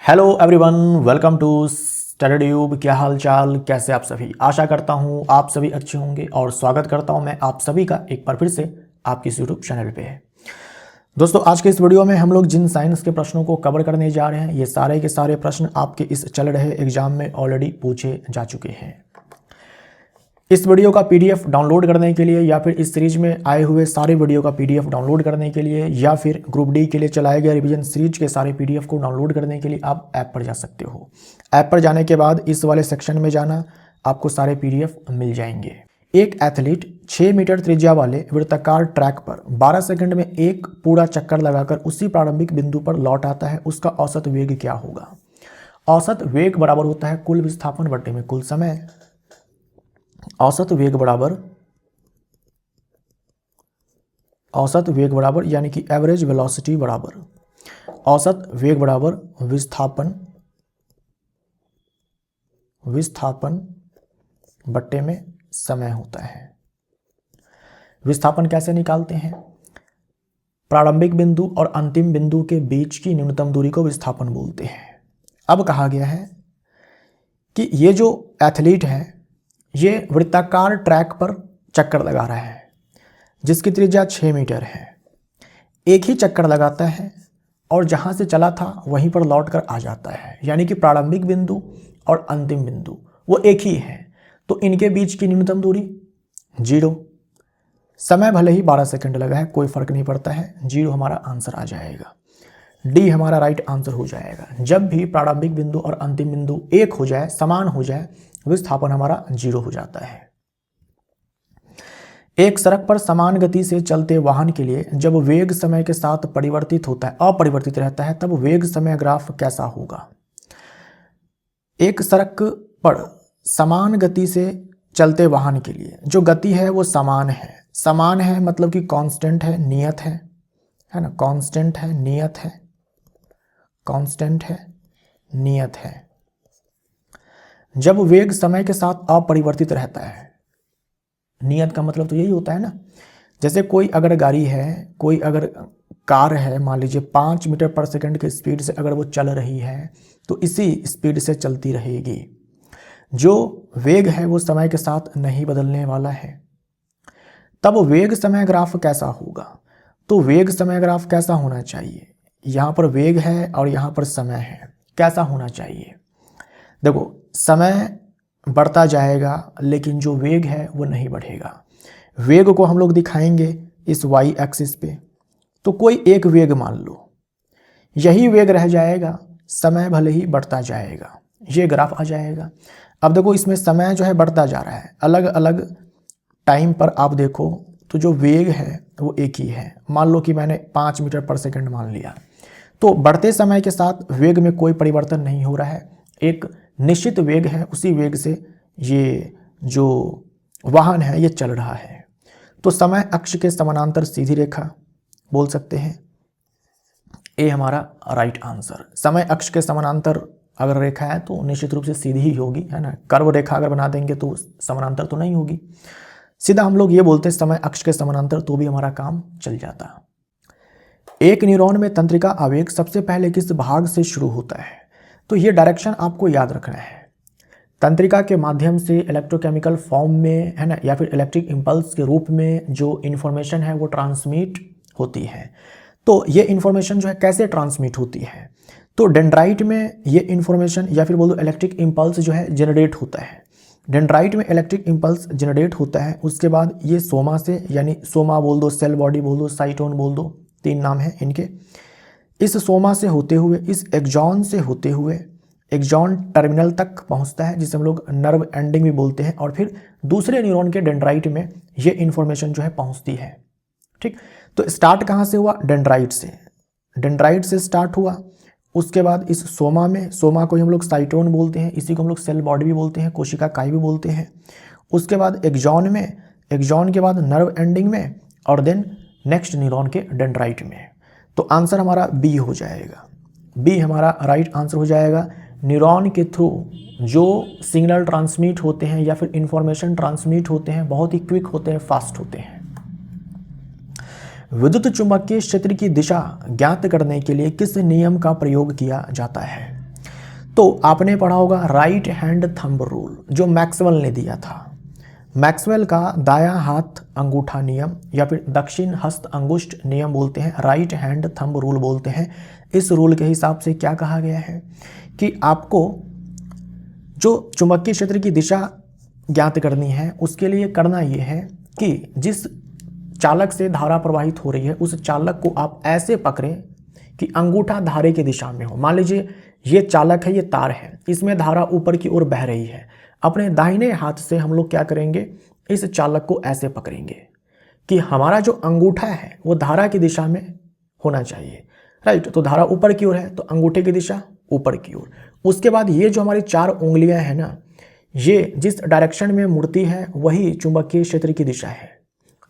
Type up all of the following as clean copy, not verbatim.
Hello everyone, welcome to Studytube. क्या हाल चाल, कैसे आप सभी। आशा करता हूँ आप सभी अच्छे होंगे और स्वागत करता हूँ मैं आप सभी का एक बार फिर से आपके इस यूट्यूब चैनल पे है। दोस्तों, आज के इस वीडियो में हम लोग जिन साइंस के प्रश्नों को कवर करने जा रहे हैं, ये सारे के सारे प्रश्न आपके इस चल रहे एग्जाम में ऑलरेडी पूछे जा चुके हैं। इस वीडियो का पीडीएफ डाउनलोड करने के लिए या फिर इस सीरीज में आए हुए सारे वीडियो का पीडीएफ डाउनलोड करने के लिए या फिर ग्रुप डी के लिए चलाए गए रिवीजन सीरीज के सारे पीडीएफ को डाउनलोड करने के लिए आप ऐप पर जा सकते हो। ऐप पर जाने के बाद इस वाले सेक्शन में जाना, आपको सारे पीडीएफ मिल जाएंगे। एक एथलीट 6 मीटर त्रिज्या वाले वृत्ताकार ट्रैक पर 12 सेकंड में एक पूरा चक्कर लगाकर उसी प्रारंभिक बिंदु पर लौट आता है, उसका औसत वेग क्या होगा। औसत वेग बराबर होता है कुल विस्थापन बटे में कुल समय। औसत वेग बराबर यानी कि एवरेज वेलोसिटी बराबर औसत वेग बराबर विस्थापन बट्टे में समय होता है। विस्थापन कैसे निकालते हैं? प्रारंभिक बिंदु और अंतिम बिंदु के बीच की न्यूनतम दूरी को विस्थापन बोलते हैं। अब कहा गया है कि ये जो एथलीट है ये वृत्ताकार ट्रैक पर चक्कर लगा रहा है जिसकी त्रिज्या 6 मीटर है। एक ही चक्कर लगाता है और जहां से चला था वहीं पर लौट कर आ जाता है, यानी कि प्रारंभिक बिंदु और अंतिम बिंदु वो एक ही है। तो इनके बीच की न्यूनतम दूरी 0। समय भले ही 12 सेकंड लगा है, कोई फर्क नहीं पड़ता है, 0 हमारा आंसर आ जाएगा। डी हमारा राइट आंसर हो जाएगा। जब भी प्रारंभिक बिंदु और अंतिम बिंदु एक हो जाए, समान हो जाए, विस्थापन हमारा 0 हो जाता है। एक सड़क पर समान गति से चलते वाहन के लिए जब वेग समय के साथ अपरिवर्तित रहता है, तब वेग समय ग्राफ कैसा होगा। एक सड़क पर समान गति से चलते वाहन के लिए जो गति है वो समान है मतलब कि कांस्टेंट है, नियत है ना। कांस्टेंट है, नियत है। जब वेग समय के साथ अपरिवर्तित रहता है, नियत का मतलब तो यही होता है ना। जैसे कोई अगर गाड़ी है, कोई अगर कार है, मान लीजिए 5 मीटर पर सेकंड की स्पीड से अगर वो चल रही है तो इसी स्पीड से चलती रहेगी। जो वेग है वो समय के साथ नहीं बदलने वाला है। तब वेग समय ग्राफ कैसा होगा? तो वेग समय ग्राफ कैसा होना चाहिए? यहाँ पर वेग है और यहाँ पर समय है, कैसा होना चाहिए? देखो, समय बढ़ता जाएगा लेकिन जो वेग है वो नहीं बढ़ेगा। वेग को हम लोग दिखाएंगे इस y एक्सिस पे, तो कोई एक वेग मान लो, यही वेग रह जाएगा, समय भले ही बढ़ता जाएगा, ये ग्राफ आ जाएगा। अब देखो, इसमें समय जो है बढ़ता जा रहा है, अलग अलग टाइम पर आप देखो तो जो वेग है वो एक ही है। मान लो कि मैंने 5 मीटर पर सेकंड मान लिया, तो बढ़ते समय के साथ वेग में कोई परिवर्तन नहीं हो रहा है, एक निश्चित वेग है, उसी वेग से ये जो वाहन है ये चल रहा है। तो समय अक्ष के समानांतर सीधी रेखा बोल सकते हैं। ए हमारा राइट आंसर। समय अक्ष के समानांतर अगर रेखा है तो निश्चित रूप से सीधी ही होगी, है ना। कर्व रेखा अगर बना देंगे तो समानांतर तो नहीं होगी। सीधा हम लोग ये बोलते हैं समय अक्ष के समानांतर, तो भी हमारा काम चल जाता। एक न्यूरॉन में तंत्रिका आवेग सबसे पहले किस भाग से शुरू होता है? तो ये डायरेक्शन आपको याद रखना है। तंत्रिका के माध्यम से इलेक्ट्रोकेमिकल फॉर्म में, है ना, या फिर इलेक्ट्रिक इंपल्स के रूप में जो इन्फॉर्मेशन है वो ट्रांसमिट होती है। तो ये इन्फॉर्मेशन जो है कैसे ट्रांसमिट होती है? तो डेंड्राइट में ये इन्फॉर्मेशन या फिर बोलो इलेक्ट्रिक इंपल्स जो है जनरेट होता है। डेंड्राइट में इलेक्ट्रिक इंपल्स जनरेट होता है, उसके बाद ये सोमा से, यानी सोमा बोल दो, सेल बॉडी बोल दो, साइटोन बोल दो, 3 नाम है इनके। इस सोमा से होते हुए, इस एक्सॉन से होते हुए एक्सॉन टर्मिनल तक पहुंचता है, जिसे हम लोग नर्व एंडिंग भी बोलते हैं, और फिर दूसरे न्यूरॉन के डेंड्राइट में ये इन्फॉर्मेशन जो है पहुंचती है। ठीक, तो स्टार्ट कहाँ से हुआ? डेंड्राइट से स्टार्ट हुआ। उसके बाद इस सोमा में, सोमा को हम लोग साइटोन बोलते हैं, इसी को हम लोग सेल बॉडी भी बोलते हैं, कोशिका काय भी बोलते हैं। उसके बाद एक्सॉन में, एक्सॉन के बाद नर्व एंडिंग में, और देन नेक्स्ट न्यूरॉन के डेंड्राइट में। तो आंसर हमारा बी हो जाएगा। बी हमारा राइट आंसर हो जाएगा। न्यूरॉन के थ्रू जो सिग्नल ट्रांसमिट होते हैं या फिर इंफॉर्मेशन ट्रांसमिट होते हैं, बहुत ही क्विक होते हैं, फास्ट होते हैं। विद्युत चुंबकीय क्षेत्र की दिशा ज्ञात करने के लिए किस नियम का प्रयोग किया जाता है? तो आपने पढ़ा होगा राइट हैंड थंब रूल, जो मैक्सवेल ने दिया था। मैक्सवेल का दायां हाथ अंगूठा नियम या फिर दक्षिण हस्त अंगुष्ठ नियम बोलते हैं, राइट हैंड थंब रूल बोलते हैं। इस रूल के हिसाब से क्या कहा गया है कि आपको जो चुंबकीय क्षेत्र की दिशा ज्ञात करनी है, उसके लिए करना यह है कि जिस चालक से धारा प्रवाहित हो रही है उस चालक को आप ऐसे पकड़ें कि अंगूठा धारे की दिशा में हो। मान लीजिए ये चालक है, ये तार है, इसमें धारा ऊपर की ओर बह रही है। अपने दाहिने हाथ से हम लोग क्या करेंगे, इस चालक को ऐसे पकड़ेंगे कि हमारा जो अंगूठा है वो धारा की दिशा में होना चाहिए, राइट। तो धारा ऊपर की ओर है तो अंगूठे की दिशा ऊपर की ओर। उसके बाद ये जो हमारी 4 उंगलियां हैं ना, ये जिस डायरेक्शन में मुड़ती है वही चुंबकीय क्षेत्र की दिशा है।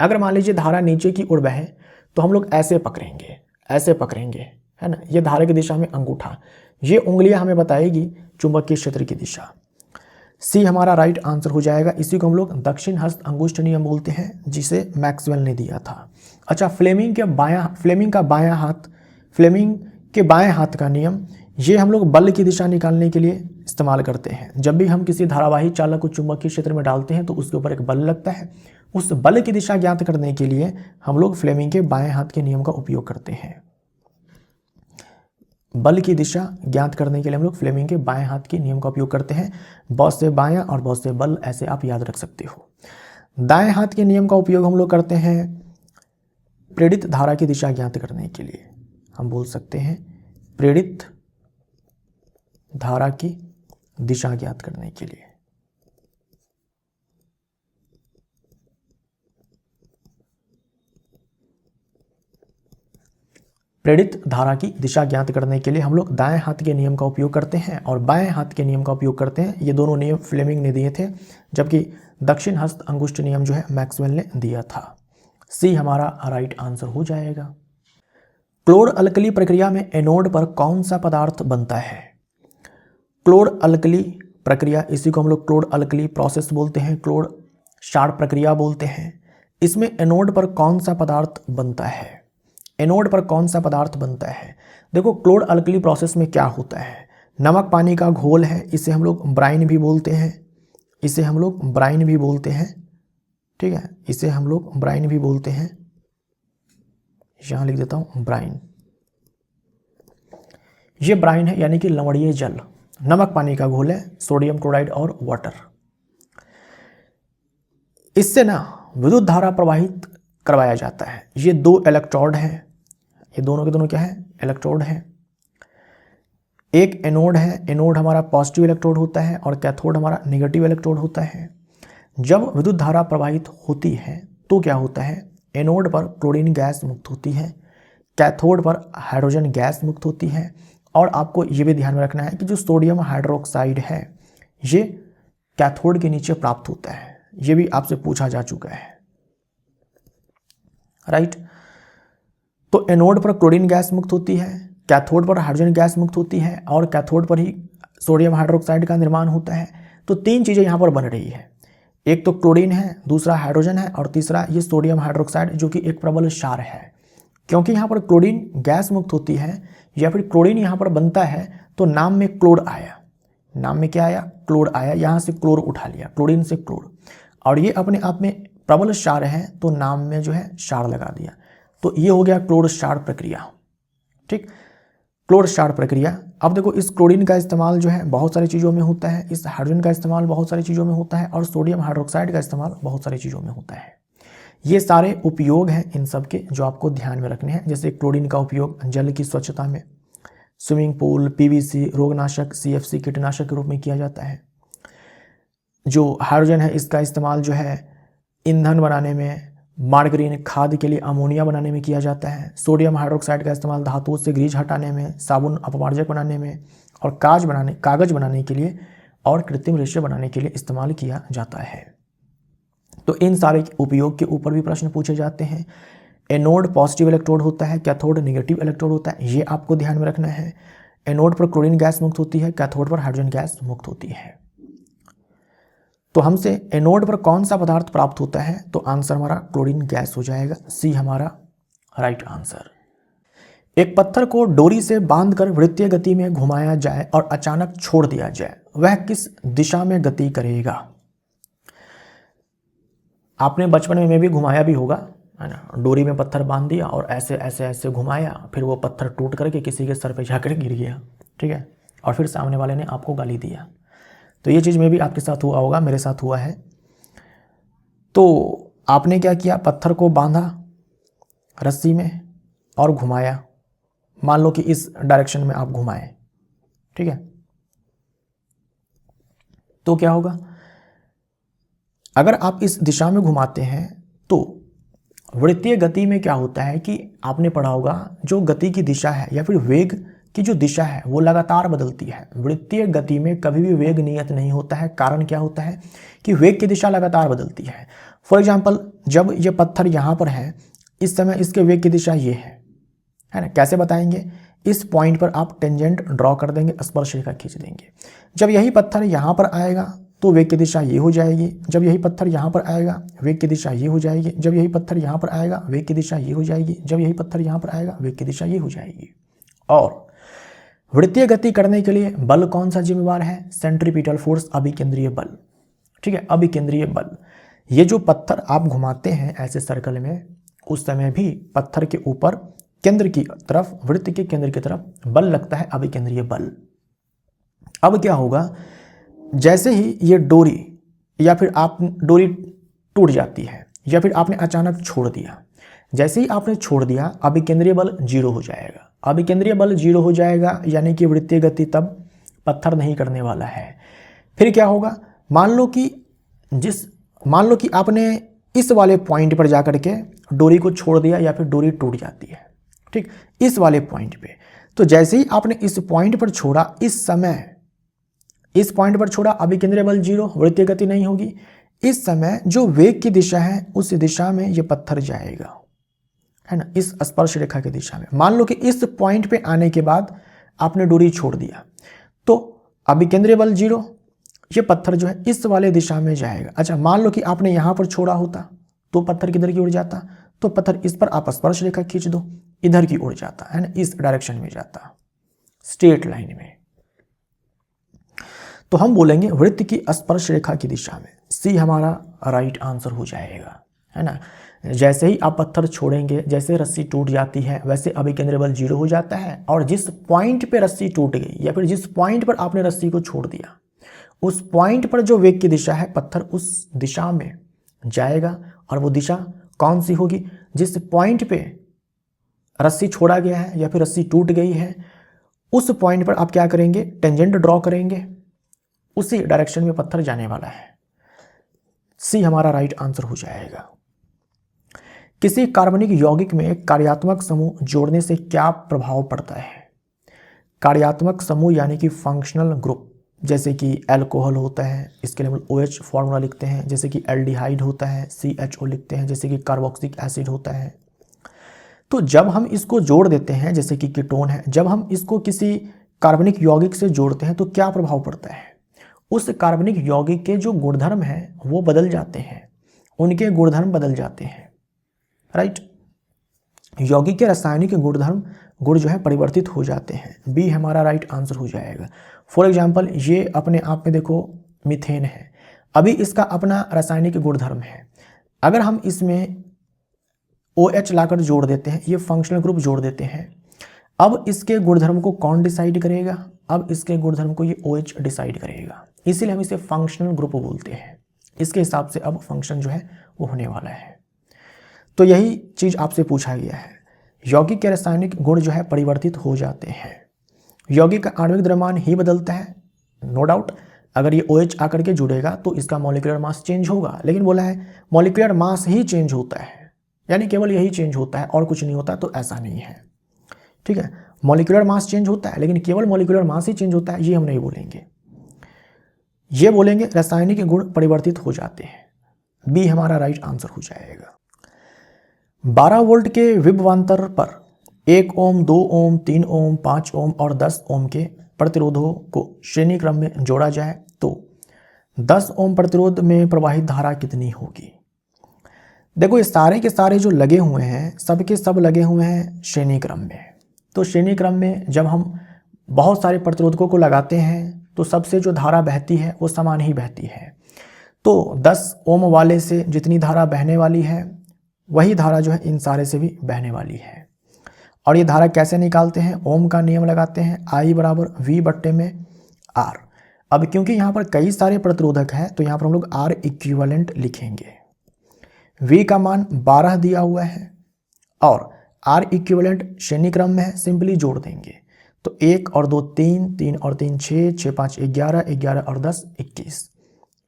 अगर मान लीजिए धारा नीचे की ओर बहे तो हम लोग ऐसे पकड़ेंगे, ऐसे पकड़ेंगे, है ना। ये धारा की दिशा में अंगूठा, ये उंगलियां हमें बताएगी चुंबकीय क्षेत्र की दिशा। सी हमारा राइट आंसर हो जाएगा। इसी को हम लोग दक्षिण हस्त अंगुष्ठ नियम बोलते हैं, जिसे मैक्सवेल ने दिया था। अच्छा, फ्लेमिंग के बाएं हाथ का नियम, ये हम लोग बल की दिशा निकालने के लिए इस्तेमाल करते हैं। जब भी हम किसी धारावाही चालक को चुंबकीय क्षेत्र में डालते हैं तो उसके ऊपर एक बल लगता है। उस बल की दिशा ज्ञात करने के लिए हम लोग फ्लेमिंग के बाएं हाथ के नियम का उपयोग करते हैं। बल की दिशा ज्ञात करने के लिए हम लोग फ्लेमिंग के बाएं हाथ के नियम का उपयोग करते हैं। बहुत से बायां और बहुत से बल, ऐसे आप याद रख सकते हो। दाएं हाथ के नियम का उपयोग हम लोग करते हैं प्रेरित धारा की दिशा ज्ञात करने के लिए। हम बोल सकते हैं प्रेरित धारा की दिशा ज्ञात करने के लिए। प्रेरित धारा की दिशा ज्ञात करने के लिए हम लोग दाएं हाथ के नियम का उपयोग करते हैं और बाएं हाथ के नियम का उपयोग करते हैं। ये दोनों नियम फ्लेमिंग ने दिए थे, जबकि दक्षिण हस्त अंगुष्ठ नियम जो है मैक्सवेल ने दिया था। सी हमारा राइट आंसर हो जाएगा। क्लोर अल्कली प्रक्रिया में एनोड पर कौन सा पदार्थ बनता है? क्लोर अल्कली प्रक्रिया, इसी को हम लोग क्लोर अल्कली प्रोसेस बोलते हैं, क्लोर क्षार प्रक्रिया बोलते हैं। इसमें एनोड पर कौन सा पदार्थ बनता है? एनोड पर कौन सा पदार्थ बनता है? देखो, क्लोर अल्कली प्रोसेस में क्या होता है, नमक पानी का घोल है, इसे हम लोग ब्राइन भी बोलते हैं, इसे हम लोग ब्राइन भी बोलते हैं, ठीक है, इसे हम लोग ब्राइन भी बोलते हैं। यहां लिख देता हूं ब्राइन। ये ब्राइन है, यानी कि लवणीय जल, नमक पानी का घोल है, सोडियम क्लोराइड और वाटर। इससे ना विद्युत धारा प्रवाहित करवाया जाता है। ये 2 इलेक्ट्रोड हैं, ये दोनों के दोनों क्या है, इलेक्ट्रोड हैं। एक एनोड है, एनोड हमारा पॉजिटिव इलेक्ट्रोड होता है और कैथोड हमारा नेगेटिव इलेक्ट्रोड होता है। जब विद्युत धारा प्रवाहित होती है तो क्या होता है, एनोड पर क्लोरीन गैस मुक्त होती है, कैथोड पर हाइड्रोजन गैस मुक्त होती है। और आपको ये भी ध्यान में रखना है कि जो सोडियम हाइड्रोक्साइड है ये कैथोड के नीचे प्राप्त होता है, ये भी आपसे पूछा जा चुका है, राइट। तो एनोड पर क्लोरीन गैस मुक्त होती है, कैथोड पर हाइड्रोजन गैस मुक्त होती है और कैथोड पर ही सोडियम हाइड्रोक्साइड का निर्माण होता है। तो 3 चीज़ें यहाँ पर बन रही है, एक तो क्लोरीन है, दूसरा हाइड्रोजन है और तीसरा ये सोडियम हाइड्रोक्साइड, जो कि एक प्रबल क्षार है। क्योंकि यहाँ पर क्लोरीन गैस मुक्त होती है या फिर क्लोरीन यहाँ पर बनता है तो नाम में क्लोर आया, नाम में क्या आया, क्लोर आया, यहाँ से क्लोर उठा लिया, क्लोरीन से क्लोर, और ये अपने आप में प्रबल क्षार है तो नाम में जो है क्षार लगा दिया। तो ये हो गया क्लोर क्षार प्रक्रिया, ठीक, क्लोर क्षार प्रक्रिया। अब देखो, इस क्लोरीन का इस्तेमाल जो है बहुत सारी चीज़ों में होता है, इस हाइड्रोजन का इस्तेमाल बहुत सारी चीज़ों में होता है और सोडियम हाइड्रोक्साइड का इस्तेमाल बहुत सारी चीज़ों में होता है। ये सारे उपयोग हैं इन सब के जो आपको ध्यान में रखने हैं। जैसे क्लोरीन का उपयोग जल की स्वच्छता में, स्विमिंग पूल, पीवीसी, रोगनाशक, सीएफसी कीटनाशक के रूप में किया जाता है। जो हाइड्रोजन है इसका इस्तेमाल जो है ईंधन बनाने में, मार्गरीन, खाद के लिए अमोनिया बनाने में किया जाता है। सोडियम हाइड्रोक्साइड का इस्तेमाल धातुओं से ग्रीज हटाने में, साबुन अपमार्जक बनाने में और कागज बनाने के लिए और कृत्रिम रेशे बनाने के लिए इस्तेमाल किया जाता है। तो इन सारे उपयोग के ऊपर भी प्रश्न पूछे जाते हैं। एनोड पॉजिटिव इलेक्ट्रोड होता है, कैथोड नेगेटिव इलेक्ट्रोड होता है, ये आपको ध्यान में रखना है। एनोड पर क्लोरीन गैस मुक्त होती है, कैथोड पर हाइड्रोजन गैस मुक्त होती है। तो हमसे एनोड पर कौन सा पदार्थ प्राप्त होता है, तो आंसर हमारा क्लोरीन गैस हो जाएगा। सी हमारा राइट आंसर। एक पत्थर को डोरी से बांधकर वृत्तीय गति में घुमाया जाए और अचानक छोड़ दिया जाए, वह किस दिशा में गति करेगा? आपने बचपन में भी घुमाया भी होगा, है ना। डोरी में पत्थर बांध दिया और ऐसे ऐसे ऐसे घुमाया, फिर वो पत्थर टूट करके किसी के सर पे जाकर गिर गया, ठीक है, और फिर सामने वाले ने आपको गाली दिया। तो ये चीज़ में भी आपके साथ हुआ होगा, मेरे साथ हुआ है। तो आपने क्या किया, पत्थर को बांधा रस्सी में और घुमाया, मान लो कि इस डायरेक्शन में आप घुमाए, ठीक है। तो क्या होगा, अगर आप इस दिशा में घुमाते हैं तो वृत्तीय गति में क्या होता है कि आपने पढ़ा होगा, जो गति की दिशा है या फिर वेग की जो दिशा है वो लगातार बदलती है। वृत्तीय गति में कभी भी वेग नियत नहीं होता है। कारण क्या होता है कि वेग की दिशा लगातार बदलती है। फॉर एग्जाम्पल, जब ये पत्थर यहाँ पर है, इस समय इसके वेग की दिशा ये है ना। कैसे बताएंगे, इस पॉइंट पर आप टेंजेंट ड्रॉ कर देंगे, स्पर्श रेखा खींच देंगे। जब यही पत्थर यहाँ पर आएगा तो वेग की दिशा ये हो जाएगी। जब यही पत्थर यहाँ पर आएगा वेग की दिशा ये हो जाएगी। जब यही पत्थर यहाँ पर आएगा वेग की दिशा ये हो जाएगी। जब यही पत्थर यहाँ पर आएगा वेग की दिशा ये हो जाएगी। और वृत्तीय गति करने के लिए बल कौन सा जिम्मेवार है? सेंट्रीपिटल फोर्स, अभिकेंद्रीय बल, ठीक है, अभिकेंद्रीय बल। ये जो पत्थर आप घुमाते हैं ऐसे सर्कल में, उस समय भी पत्थर के ऊपर केंद्र की तरफ, वृत्त के केंद्र की तरफ बल लगता है, अभिकेंद्रीय बल। अब क्या होगा, जैसे ही ये डोरी या फिर आप डोरी टूट जाती है या फिर आपने अचानक छोड़ दिया, जैसे ही आपने छोड़ दिया अभिकेंद्रीय बल 0 हो जाएगा। अभिकेंद्रीय बल 0 हो जाएगा यानी कि वृत्तीय गति तब पत्थर नहीं करने वाला है। फिर क्या होगा, मान लो कि आपने इस वाले पॉइंट पर जाकर के डोरी को छोड़ दिया या फिर डोरी टूट जाती है, ठीक, इस वाले पॉइंट पे। तो जैसे ही आपने इस पॉइंट पर छोड़ा, इस पॉइंट पर छोड़ा, अभिकेंद्रीय बल 0, वृत्तीय गति नहीं होगी। इस समय जो वेग की दिशा है उस दिशा में ये पत्थर जाएगा, है ना, इस स्पर्श रेखा की दिशा में। मान लो कि इस पॉइंट पे आने के बाद आपने डोरी छोड़ दिया तो अभिकेंद्रीय बल 0, ये पत्थर जो है इस वाले दिशा में जाएगा। अच्छा, मान लो कि आपने यहाँ पर छोड़ा होता तो पत्थर किधर की ओर जाता, तो पत्थर इस पर आप स्पर्श रेखा खींच दो, इधर की ओर जाता है ना, इस डायरेक्शन में जाता, स्ट्रेट लाइन में। तो हम बोलेंगे वृत्त की स्पर्श रेखा की दिशा में। सी हमारा राइट आंसर हो जाएगा, है ना। जैसे ही आप पत्थर छोड़ेंगे, जैसे रस्सी टूट जाती है, वैसे अभिकेंद्रीय बल 0 हो जाता है। और जिस पॉइंट पे रस्सी टूट गई या फिर जिस पॉइंट पर आपने रस्सी को छोड़ दिया, उस पॉइंट पर जो वेग की दिशा है, पत्थर उस दिशा में जाएगा। और वो दिशा कौन सी होगी? जिस पॉइंट पे रस्सी छोड़ा गया है या फिर रस्सी टूट गई है, उस पॉइंट पर आप क्या करेंगे, टेंजेंट ड्रॉ करेंगे, उसी डायरेक्शन में पत्थर जाने वाला है। सी हमारा राइट आंसर हो जाएगा। किसी कार्बनिक यौगिक में कार्यात्मक समूह जोड़ने से क्या प्रभाव पड़ता है? कार्यात्मक समूह यानी कि फंक्शनल ग्रुप, जैसे कि अल्कोहल होता है, इसके लिए हम OH फॉर्मूला लिखते हैं। जैसे कि एल्डिहाइड होता है, CHO लिखते हैं। जैसे कि कार्बोक्सिलिक एसिड होता है। तो जब हम इसको जोड़ देते हैं, जैसे कि कीटोन है, जब हम इसको किसी कार्बनिक यौगिक से जोड़ते हैं तो क्या प्रभाव पड़ता है? उस कार्बनिक यौगिक के जो गुणधर्म हैं वो बदल जाते हैं, उनके गुणधर्म बदल जाते हैं, राइट। यौगिक के रासायनिक गुण जो है परिवर्तित हो जाते हैं। बी हमारा राइट आंसर हो जाएगा। फॉर एग्जाम्पल, ये अपने आप में देखो मीथेन है, अभी इसका अपना रासायनिक गुणधर्म है। अगर हम इसमें OH लाकर जोड़ देते हैं, ये फंक्शनल ग्रुप जोड़ देते हैं, अब इसके गुणधर्म को कौन डिसाइड करेगा? अब इसके गुणधर्म को ये OH डिसाइड करेगा, इसीलिए हम इसे फंक्शनल ग्रुप बोलते हैं। इसके हिसाब से अब फंक्शन जो है वो होने वाला है। तो यही चीज़ आपसे पूछा गया है, यौगिक के रासायनिक गुण जो है परिवर्तित हो जाते हैं। यौगिक का आणविक द्रव्यमान ही बदलता है, नो डाउट। अगर ये OH आकर के जुड़ेगा तो इसका मॉलिक्यूलर मास चेंज होगा, लेकिन बोला है मॉलिक्यूलर मास ही चेंज होता है, यानी केवल यही चेंज होता है और कुछ नहीं होता, तो ऐसा नहीं है, ठीक है। मॉलिक्यूलर मास चेंज होता है, लेकिन केवल मॉलिक्यूलर मास ही चेंज होता है, ये हम नहीं बोलेंगे। ये बोलेंगे रासायनिक गुण परिवर्तित हो जाते हैं। बी हमारा राइट आंसर हो जाएगा। 12 वोल्ट के विभवांतर पर 1 ओम, 2 ओम, 3 ओम, 5 ओम और 10 ओम के प्रतिरोधों को श्रेणी क्रम में जोड़ा जाए तो 10 ओम प्रतिरोध में प्रवाहित धारा कितनी होगी? देखो, ये सारे के सारे जो लगे हुए हैं, सब के सब लगे हुए हैं श्रेणी क्रम में, तो श्रेणी क्रम में जब हम बहुत सारे प्रतिरोधकों को लगाते हैं तो सबसे जो धारा बहती है वो समान ही बहती है। तो 10 ओम वाले से जितनी धारा बहने वाली है वही धारा जो है इन सारे से भी बहने वाली है। और ये धारा कैसे निकालते हैं? ओम का नियम लगाते हैं, I बराबर V बट्टे में R। अब क्योंकि यहाँ पर कई सारे प्रतिरोधक हैं तो यहाँ पर हम लोग R इक्विवेलेंट लिखेंगे। V का मान 12 दिया हुआ है और R इक्विवेलेंट श्रेणी क्रम में है, सिंपली जोड़ देंगे। तो 1 और 2 3, 3 और 3 6, 6 5 11, 11 और 10 21,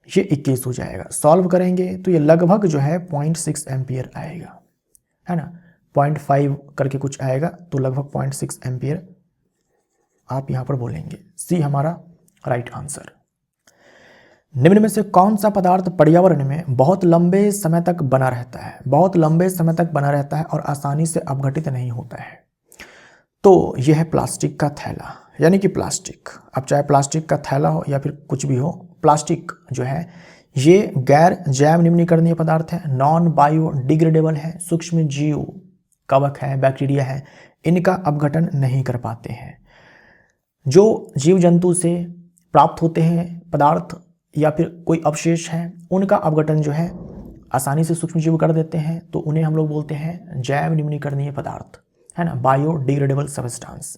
ये 21 हो जाएगा। सॉल्व करेंगे तो ये लगभग जो है 0.6 एम्पियर आएगा, है ना। 0.5 करके कुछ आएगा तो लगभग 0.6 एम्पियर आप यहाँ पर बोलेंगे। सी हमारा राइट आंसर। निम्न में से कौन सा पदार्थ पर्यावरण में बहुत लंबे समय तक बना रहता है? बहुत लंबे समय तक बना रहता है और आसानी से अपघटित नहीं होता है। तो यह है प्लास्टिक का थैला, यानी कि प्लास्टिक। अब चाहे प्लास्टिक का थैला हो या फिर कुछ भी हो, प्लास्टिक जो है ये गैर जैव निम्नीकरणीय पदार्थ है, नॉन बायोडिग्रेडेबल है, सूक्ष्म जीव, कवक है, बैक्टीरिया है, इनका अपघटन नहीं कर पाते हैं। जो जीव जंतु से प्राप्त होते हैं पदार्थ या फिर कोई अवशेष है, उनका अपघटन जो है आसानी से सूक्ष्म जीव कर देते हैं, तो उन्हें हम लोग बोलते हैं जैव निम्नीकरणीय पदार्थ, है ना, बायोडिग्रेडेबल सब्सटेंस।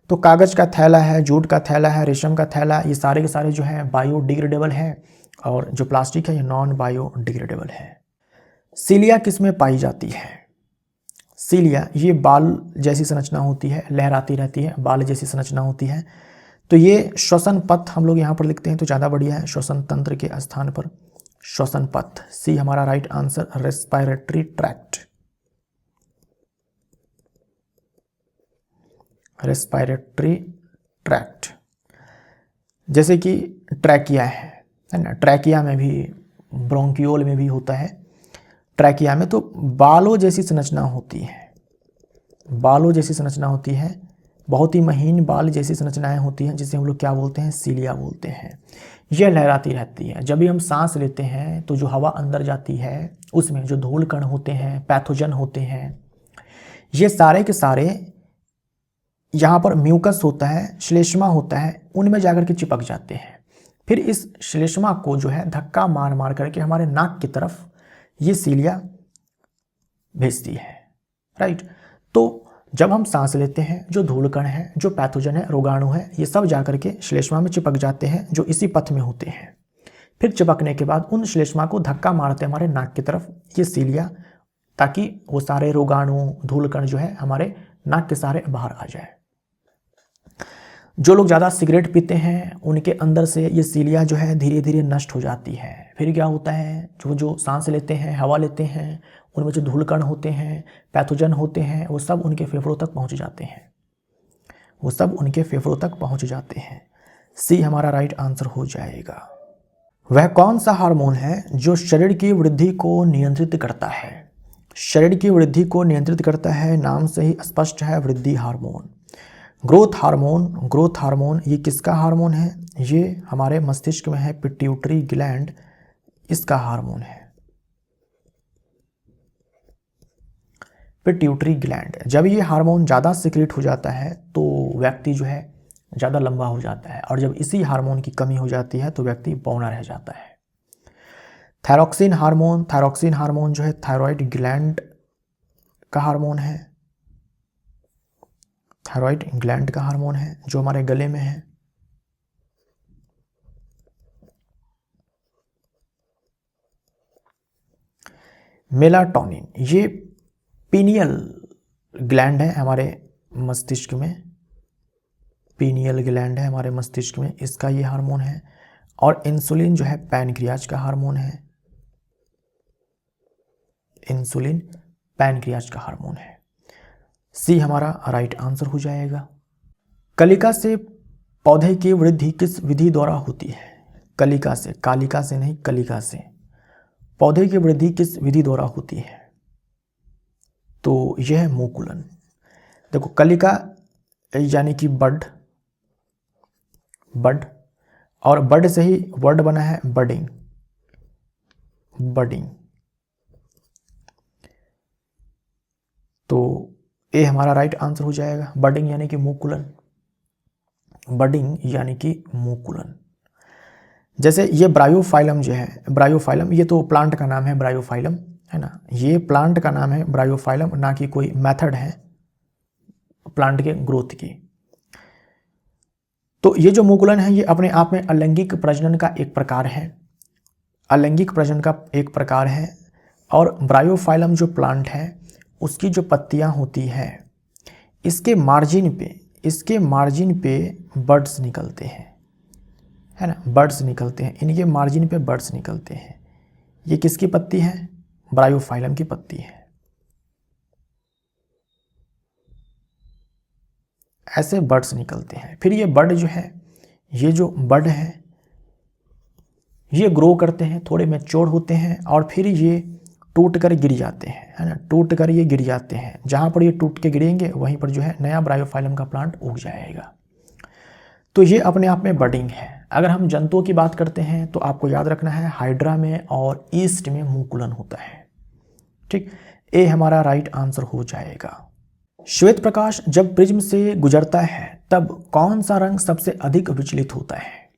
तो कागज का थैला है, जूट का थैला है, रेशम का थैला, ये सारे के सारे जो है बायोडिग्रेडेबल है और जो प्लास्टिक है ये नॉन बायोडिग्रेडेबल है। सीलिया किस में पाई जाती है? सीलिया ये बाल जैसी संरचना होती है, लहराती रहती है, बाल जैसी संरचना होती है। तो ये श्वसन पथ हम लोग यहाँ पर लिखते हैं तो ज़्यादा बढ़िया है, श्वसन तंत्र के स्थान पर श्वसन पथ। सी हमारा right answer, respiratory tract. Respiratory tract जैसे कि ट्रैकिया है ना, ट्रैकिया में भी, ब्रोंकियोल में भी होता है। ट्रैकिया में तो बालों जैसी संरचना होती है, बालों जैसी संरचना होती है, बहुत ही महीन बाल जैसी संरचनाएं होती हैं, जिसे हम लोग क्या बोलते हैं? सीलिया बोलते हैं। यह लहराती रहती है। जब भी हम सांस लेते हैं तो जो हवा अंदर जाती है उसमें जो धूल कण होते हैं, पैथोजन होते हैं, ये सारे के सारे यहाँ पर म्यूकस होता है, श्लेष्मा होता है, उनमें जाकर के चिपक जाते हैं। फिर इस श्लेष्मा को जो है धक्का मार मार करके हमारे नाक की तरफ ये सीलिया भेजती है, राइट। तो जब हम सांस लेते हैं, जो धूल कण है, जो पैथोजन है, रोगाणु है, ये सब जाकर के श्लेष्मा में चिपक जाते हैं, जो इसी पथ में होते हैं। फिर चिपकने के बाद उन श्लेष्मा को धक्का मारते हैं हमारे नाक की तरफ ये सीलिया, ताकि वो सारे रोगाणु, धूल कण जो है हमारे नाक के सहारे बाहर आ जाए। जो लोग ज़्यादा सिगरेट पीते हैं उनके अंदर से ये सीलिया जो है धीरे धीरे नष्ट हो जाती है। फिर क्या होता है, जो सांस लेते हैं, हवा लेते हैं, उनमें जो धूल कण होते हैं, पैथोजन होते हैं, वो सब उनके फेफड़ों तक पहुंच जाते हैं, वो सब उनके फेफड़ों तक पहुंच जाते हैं। सी हमारा राइट आंसर हो जाएगा। वह कौन सा हार्मोन है जो शरीर की वृद्धि को नियंत्रित करता है? शरीर की वृद्धि को नियंत्रित करता है, नाम से ही स्पष्ट है, वृद्धि hormone. Growth hormone, growth hormone ये किसका हार्मोन है? ये हमारे मस्तिष्क में है, पिट्यूटरी ग्लैंड इसका हार्मोन है। पिट्यूटरी ग्लैंड, जब ये हार्मोन ज़्यादा सिक्रेट हो जाता है तो व्यक्ति जो है ज़्यादा लंबा हो जाता है, और जब इसी हार्मोन की कमी हो जाती है तो व्यक्ति बौना रह जाता है। थायरॉक्सिन हार्मोन, थायरॉक्सिन हार्मोन जो है थायराइड ग्लैंड का हार्मोन है, थायराइड ग्लैंड का हार्मोन है जो हमारे गले में है। मेलाटोनिन ये पीनियल ग्लैंड है हमारे मस्तिष्क में, पीनियल ग्लैंड है हमारे मस्तिष्क में, इसका ये हार्मोन है। और इंसुलिन जो है पैनक्रियाज का हार्मोन है, इंसुलिन पैनक्रियाज का हार्मोन है। सी हमारा राइट आंसर हो जाएगा। कलिका से पौधे की वृद्धि किस विधि द्वारा होती है? कलिका से, कालिका से नहीं, कलिका से पौधे की वृद्धि किस विधि द्वारा होती है? तो यह है मुकुलन। देखो कलिका यानी कि बड, बड, और बड से ही वर्ड बना है बडिंग, बडिंग। तो ए हमारा राइट आंसर हो जाएगा। बडिंग यानी कि मुकुलन, बडिंग यानी कि मुकुलन। जैसे ये ब्रायोफाइलम जो है, ब्रायोफाइलम ये तो प्लांट का नाम है, ब्रायोफाइलम है ना, ये प्लांट का नाम है ब्रायोफाइलम, ना कि कोई मेथड है प्लांट के ग्रोथ की। तो ये जो मुकुलन है ये अपने आप में अलैंगिक प्रजनन का एक प्रकार है, अलैंगिक प्रजनन का एक प्रकार है। और ब्रायोफाइलम जो प्लांट है उसकी जो पत्तियां होती है इसके मार्जिन पे बड्स निकलते हैं, है ना, बड्स निकलते हैं, इनके मार्जिन पे बड्स निकलते हैं। ये किसकी पत्ती है? ब्रायोफाइलम की पत्ती है। ऐसे बड्स निकलते हैं। फिर ये बड जो है, ये जो बड है ये ग्रो करते हैं, थोड़े मैच्योर होते हैं और फिर ये टूट कर गिर जाते हैं, है ना, टूट कर ये गिर जाते हैं। जहाँ पर ये टूट के गिरेंगे वहीं पर जो है नया ब्रायोफाइलम का प्लांट उग जाएगा। तो ये अपने आप में बडिंग है। अगर हम जंतुओं की बात करते हैं तो आपको याद रखना है हाइड्रा में और ईस्ट में मुकुलन होता है। ठीक, ए हमारा राइट आंसर हो जाएगा। श्वेत प्रकाश जब प्रिज्म से गुजरता है तब कौन सा रंग सबसे अधिक विचलित होता है?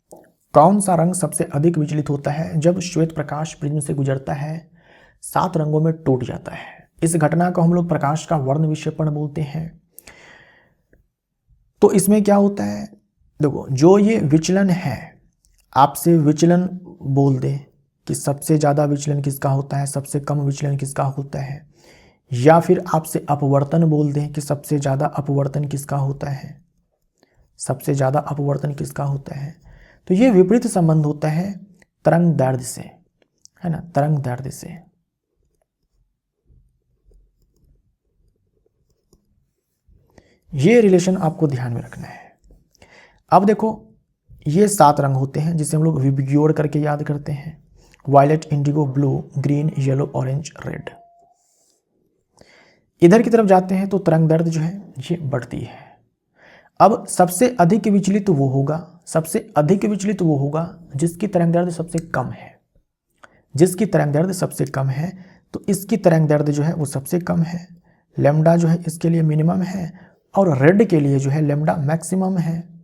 कौन सा रंग सबसे अधिक विचलित होता है? जब श्वेत प्रकाश प्रिज्म से गुजरता है 7 रंगों में टूट जाता है। इस घटना को हम लोग प्रकाश का वर्ण विक्षेपण बोलते हैं। तो इसमें क्या होता है, देखो जो ये विचलन है, आपसे विचलन बोल दे कि सबसे ज़्यादा विचलन किसका होता है, सबसे कम विचलन किसका होता है, या फिर आपसे अपवर्तन बोल दें कि सबसे ज़्यादा अपवर्तन किसका होता है, सबसे ज़्यादा अपवर्तन किसका होता है। तो ये विपरीत संबंध होता है तरंग दैर्ध्य से, है ना, तरंग दैर्ध्य से। ये रिलेशन आपको ध्यान में रखना है। अब देखो ये 7 रंग होते हैं जिसे हम लोग विबग्योर करके याद करते हैं, violet, indigo, blue, green, yellow, orange, red. इधर की तरफ जाते हैं तो तरंग दैर्ध्य जो है ये बढ़ती है। अब सबसे अधिक विचलित वो होगा, सबसे अधिक विचलित वो होगा जिसकी तरंग दैर्ध्य सबसे कम है, जिसकी तरंग दैर्ध्य सबसे कम है। तो इसकी तरंग दैर्ध्य जो है वो सबसे कम है, लैम्डा जो है इसके लिए मिनिमम है और रेड के लिए जो है लैम्डा मैक्सिमम है।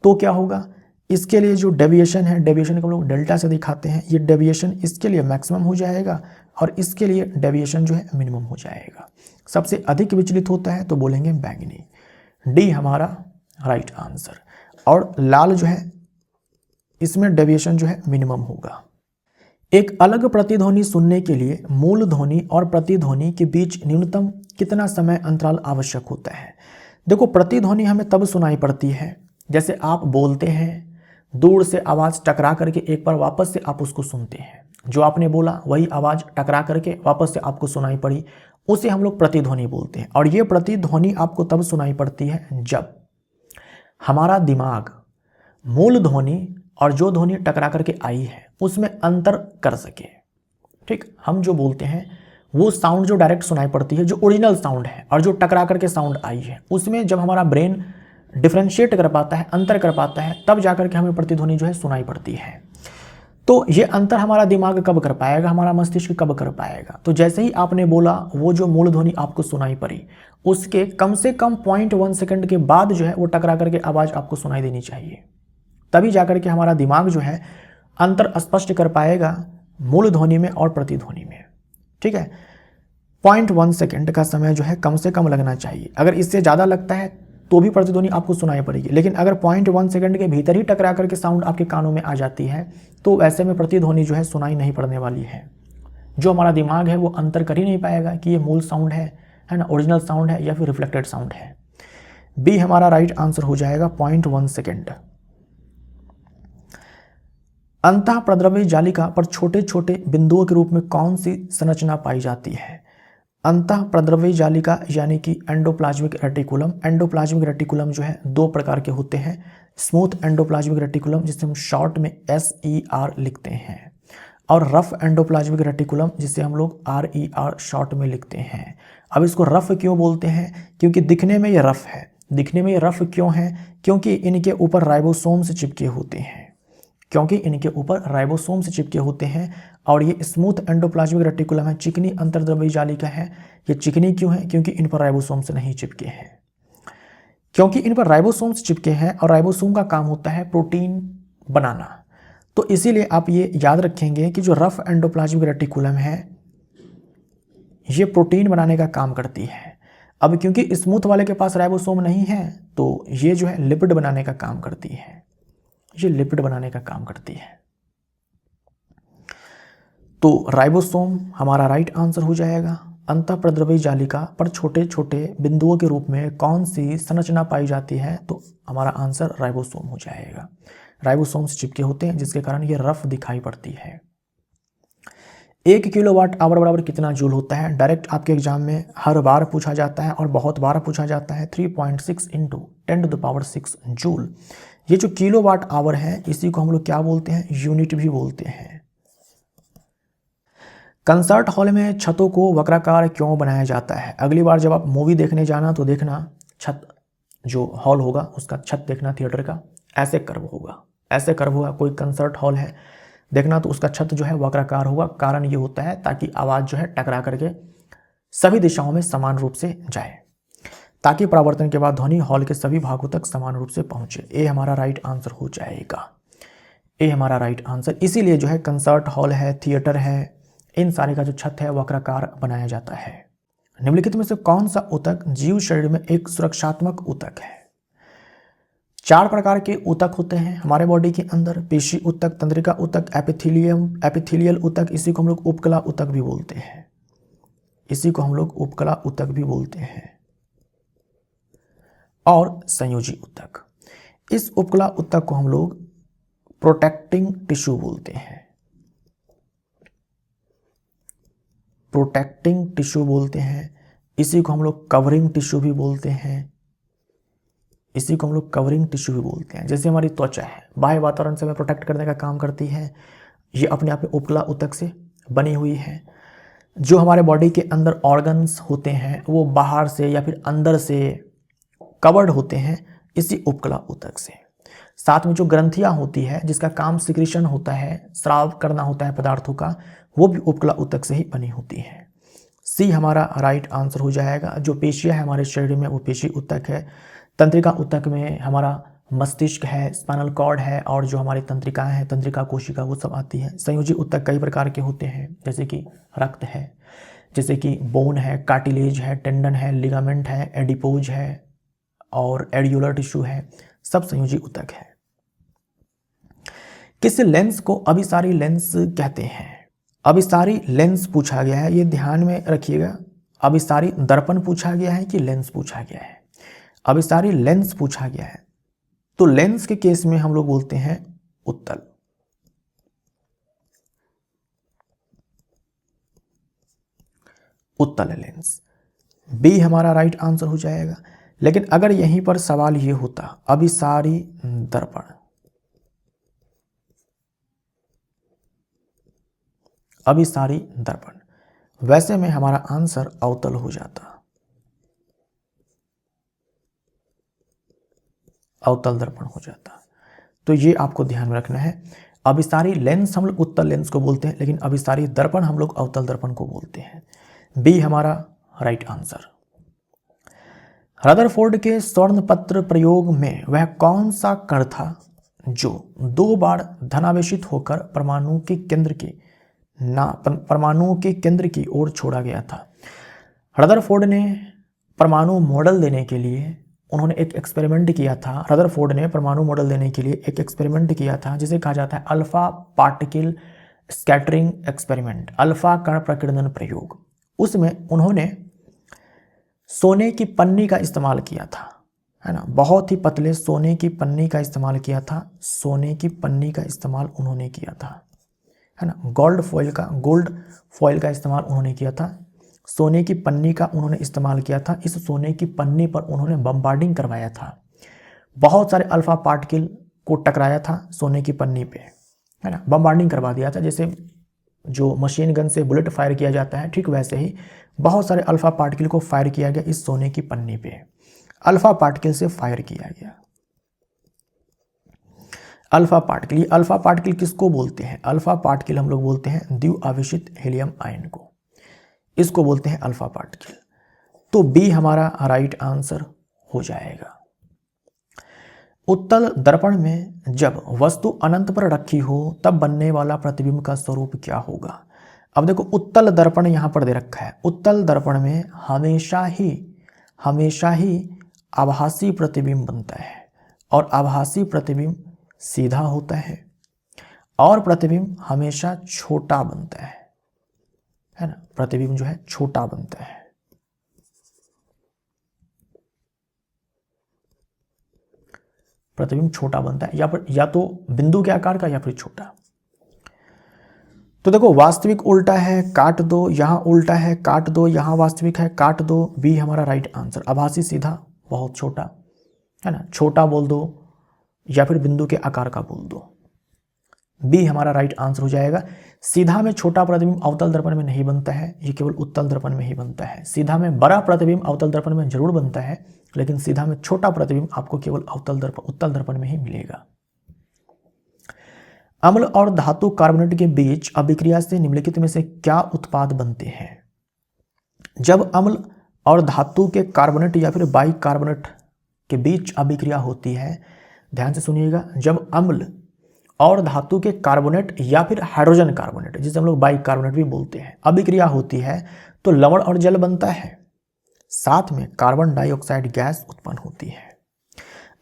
तो क्या होगा, इसके लिए जो डेविएशन है, डेविएशन को हम लोग डेल्टा से दिखाते हैं, ये डेविएशन इसके लिए मैक्सिमम हो जाएगा और इसके लिए डेविएशन जो है मिनिमम हो जाएगा। सबसे अधिक विचलित होता है तो बोलेंगे बैंगनी। डी हमारा राइट आंसर। और लाल जो है इसमें डेविएशन जो है मिनिमम होगा। एक अलग प्रतिध्वनि सुनने के लिए मूल ध्वनि और प्रतिध्वनि के बीच न्यूनतम कितना समय अंतराल आवश्यक होता है? देखो प्रतिध्वनि हमें तब सुनाई पड़ती है जैसे आप बोलते हैं, दूर से आवाज़ टकरा करके एक बार वापस से आप उसको सुनते हैं, जो आपने बोला वही आवाज़ टकरा करके वापस से आपको सुनाई पड़ी, उसे हम लोग प्रतिध्वनि बोलते हैं। और ये प्रतिध्वनि आपको तब सुनाई पड़ती है जब हमारा दिमाग मूल ध्वनि और जो ध्वनि टकरा करके आई है उसमें अंतर कर सके। ठीक, हम जो बोलते हैं वो साउंड जो डायरेक्ट सुनाई पड़ती है, जो ओरिजिनल साउंड है, और जो टकरा करके साउंड आई है, उसमें जब हमारा ब्रेन डिफ्रेंशिएट कर पाता है, अंतर कर पाता है, तब जाकर के हमें प्रतिध्वनि जो है सुनाई पड़ती है। तो ये अंतर हमारा दिमाग कब कर पाएगा, हमारा मस्तिष्क कब कर पाएगा? तो जैसे ही आपने बोला वो जो मूल ध्वनि आपको सुनाई पड़ी उसके कम से कम 0.1 सेकंड के बाद जो है वो टकरा करके आवाज़ आपको सुनाई देनी चाहिए, तभी जाकर के हमारा दिमाग जो है अंतर स्पष्ट कर पाएगा मूल ध्वनि में और प्रतिध्वनि में। ठीक है, 0.1 सेकंड का समय जो है कम से कम लगना चाहिए। अगर इससे ज़्यादा लगता है तो भी प्रतिध्वनि आपको सुनाई पड़ेगी, लेकिन अगर 0.1 सेकंड के भीतर ही टकरा करके साउंड आपके कानों में आ जाती है तो ऐसे में प्रतिध्वनि जो है सुनाई नहीं पड़ने वाली है। जो हमारा दिमाग है वो अंतर कर ही नहीं पाएगा कि ये मूल साउंड है ना, ओरिजिनल साउंड है या फिर रिफ्लेक्टेड साउंड है। बी हमारा राइट आंसर हो जाएगा 0.1 सेकेंड। अंतः प्रद्रव्य जालिका पर छोटे छोटे बिंदुओं के रूप में कौन सी संरचना पाई जाती है? अंतः प्रद्रव्य जालिका यानी कि एंडोप्लाज्मिक रेटिकुलम। एंडोप्लाज्मिक रेटिकुलम जो है 2 प्रकार के होते हैं, स्मूथ एंडोप्लाज्मिक रेटिकुलम जिसे हम शॉर्ट में SER लिखते हैं, और रफ एंडोप्लाज्मिक रेटिकुलम जिसे हम लोग RER शॉर्ट में लिखते हैं। अब इसको रफ क्यों बोलते हैं? क्योंकि दिखने में ये रफ है। दिखने में ये रफ क्यों है? क्योंकि इनके ऊपर राइबोसोम से चिपके होते हैं। क्योंकि इनके ऊपर राइबोसोम से चिपके होते हैं और ये स्मूथ एंडोप्लाज्मिक रेटिकुलम है, चिकनी अंतर्द्रव्यी जालिका है। ये चिकनी क्यों है? क्योंकि इन पर राइबोसोम से नहीं चिपके हैं, क्योंकि इन पर राइबोसोम से चिपके हैं और राइबोसोम का काम होता है प्रोटीन बनाना। तो इसीलिए आप ये याद रखेंगे कि जो रफ एंडोप्लाज्मिक रेटिकुलम है ये प्रोटीन बनाने का काम करती है। अब क्योंकि स्मूथ वाले के पास राइबोसोम नहीं है तो ये जो है लिपिड बनाने का काम करती है, ये लिपिड बनाने का काम करती है। तो राइबोसोम हमारा राइट आंसर हो जाएगा। अंतःप्रद्रव्यी जालिका पर छोटे छोटे बिंदुओं के रूप में कौन सी संरचना पाई जाती है? तो हमारा आंसर राइबोसोम हो जाएगा। राइबोसोम से चिपके होते हैं जिसके कारण ये रफ दिखाई पड़ती है। 1 किलोवाट आवर बराबर कितना जूल होता है? डायरेक्ट आपके एग्जाम में हर बार पूछा जाता है और बहुत बार पूछा जाता है। 3.6 इंटू 10⁶ जूल। ये जो किलोवाट आवर है इसी को हम लोग क्या बोलते हैं? यूनिट भी बोलते हैं। कंसर्ट हॉल में छतों को वक्राकार क्यों बनाया जाता है? अगली बार जब आप मूवी देखने जाना तो देखना छत, जो हॉल होगा उसका छत देखना थिएटर का ऐसे कर्व होगा, ऐसे कर्व होगा। कोई कंसर्ट हॉल है देखना तो उसका छत जो है वक्राकार होगा। कारण ये होता है ताकि आवाज़ जो है टकरा करके सभी दिशाओं में समान रूप से जाए, ताकि परावर्तन के बाद ध्वनि हॉल के सभी भागों तक समान रूप से पहुंचे। ए हमारा राइट आंसर हो जाएगा। ए हमारा राइट आंसर। इसीलिए जो है कंसर्ट हॉल है, थिएटर है, इन सारे का जो छत है वक्राकार बनाया जाता है। निम्नलिखित में से कौन सा ऊतक जीव शरीर में एक सुरक्षात्मक ऊतक है? 4 प्रकार के ऊतक होते हैं हमारे बॉडी के अंदर। पेशी ऊतक, तंत्रिका ऊतक, एपिथेलियल ऊतक, इसी को हम लोग उपकला ऊतक भी बोलते हैं। इसी को हम लोग उपकला ऊतक भी बोलते हैं। और संयोजी ऊतक। इस उपकला ऊतक को हम लोग प्रोटेक्टिंग टिश्यू बोलते हैं। प्रोटेक्टिंग टिश्यू बोलते हैं। इसी को हम लोग कवरिंग टिश्यू भी बोलते हैं। इसी को हम लोग कवरिंग टिश्यू भी बोलते हैं। जैसे हमारी त्वचा है, बाह्य वातावरण से हमें प्रोटेक्ट करने का काम करती है, ये अपने आप में उपकला ऊतक से बनी हुई है। जो हमारे बॉडी के अंदर ऑर्गन्स होते हैं वो बाहर से या फिर अंदर से कवर्ड होते हैं इसी उपकला ऊतक से। साथ में जो ग्रंथियां होती है जिसका काम सिक्रीशन होता है, स्राव करना होता है पदार्थों का, वो भी उपकला ऊतक से ही बनी होती है। सी हमारा राइट आंसर हो जाएगा। जो पेशियां है हमारे शरीर में वो पेशी ऊतक है। तंत्रिका ऊतक में हमारा मस्तिष्क है, स्पाइनल कॉर्ड है, और जो हमारी तंत्रिकाएं हैं, तंत्रिका कोशिका, वो सब आती है। संयोजी ऊतक कई प्रकार के होते हैं, जैसे कि रक्त है, जैसे कि बोन है, कार्टिलेज है, टेंडन है, लिगामेंट है, एडिपोज है और एडियोलर टिश्यू है, सब संयोजी ऊतक है। किस लेंस को अभिसारी लेंस कहते हैं? अभिसारी लेंस पूछा गया है, ये ध्यान में रखिएगा। अभिसारी दर्पण पूछा गया है कि लेंस पूछा गया है? अभिसारी लेंस पूछा गया है। तो लेंस के केस में हम लोग बोलते हैं उत्तल। उत्तल लेंस। बी हमारा राइट आंसर हो जाएगा। लेकिन अगर यहीं पर सवाल ये होता अभिसारी दर्पण, अभिसारी दर्पण, वैसे में हमारा आंसर अवतल हो जाता, अवतल दर्पण हो जाता। तो ये आपको ध्यान में रखना है। अभिसारी लेंस हम लोग उत्तल लेंस को बोलते हैं, लेकिन अभिसारी दर्पण हम लोग अवतल दर्पण को बोलते हैं। बी हमारा राइट आंसर। रदरफोर्ड के स्वर्ण पत्र प्रयोग में वह कौन सा कण था जो 2 बार धनावेशित होकर परमाणु के केंद्र की ओर छोड़ा गया था? रदरफोर्ड ने परमाणु मॉडल देने के लिए उन्होंने एक एक्सपेरिमेंट किया था। रदरफोर्ड ने परमाणु मॉडल देने के लिए एक एक्सपेरिमेंट किया था जिसे कहा जाता है alpha particle scattering experiment, alpha कण प्रकीर्णन प्रयोग। उसमें उन्होंने सोने की पन्नी का इस्तेमाल किया था, है ना, बहुत ही पतले सोने की पन्नी का इस्तेमाल किया था। सोने की पन्नी का इस्तेमाल उन्होंने किया था, है ना, गोल्ड फॉइल का इस्तेमाल उन्होंने किया था। सोने की पन्नी का उन्होंने इस्तेमाल किया था। इस सोने की पन्नी पर उन्होंने बम्बार्डिंग करवाया था, बहुत सारे अल्फा पार्टिकल को टकराया था सोने की पन्नी पे, है ना, बम्बार्डिंग करवा दिया था। जैसे जो मशीन गन से बुलेट फायर किया जाता है, ठीक वैसे ही बहुत सारे अल्फा पार्टिकल को फायर किया गया इस सोने की पन्नी पे, अल्फा पार्टिकल से फायर किया गया। अल्फा पार्टिकल, ये अल्फा पार्टिकल किसको बोलते हैं? अल्फा पार्टिकल हम लोग बोलते हैं द्विआवेशित हीलियम आयन को, इसको बोलते हैं अल्फा पार्टिकल। तो बी हमारा राइट आंसर हो जाएगा। उत्तल दर्पण में जब वस्तु अनंत पर रखी हो तब बनने वाला प्रतिबिंब का स्वरूप क्या होगा? अब देखो उत्तल दर्पण यहां पर दे रखा है। उत्तल दर्पण में हमेशा ही आभासी प्रतिबिंब बनता है और आभासी प्रतिबिंब सीधा होता है और प्रतिबिंब हमेशा छोटा बनता है ना, प्रतिबिंब जो है छोटा बनता है। प्रतिबिंब छोटा बनता है या तो बिंदु के आकार का या फिर छोटा। तो देखो वास्तविक उल्टा है, काट दो, यहां उल्टा है, काट दो, यहां वास्तविक है, काट दो। बी हमारा राइट आंसर। आभासी सीधा बहुत छोटा है ना, छोटा बोल दो या फिर बिंदु के आकार का बोल दो। बी हमारा राइट आंसर हो जाएगा। सीधा में छोटा प्रतिबिंब अवतल दर्पण में नहीं बनता है, ये केवल उत्तल दर्पण में ही बनता है। सीधा में बड़ा प्रतिबिंब अवतल दर्पण में जरूर बनता है, लेकिन सीधा में छोटा प्रतिबिंब आपको केवल उत्तल दर्पण में ही मिलेगा। अम्ल और धातु कार्बोनेट के बीच अभिक्रिया से निम्नलिखित में से क्या उत्पाद बनते हैं? जब अम्ल और धातु के कार्बोनेट या फिर बाइकार्बोनेट के बीच अभिक्रिया होती है, ध्यान से सुनिएगा, जब अम्ल और धातु के कार्बोनेट या फिर हाइड्रोजन कार्बोनेट, जिसे हम लोग बाइकार्बोनेट भी बोलते हैं, अभिक्रिया होती है तो लवण और जल बनता है, साथ में कार्बन डाइऑक्साइड गैस उत्पन्न होती है।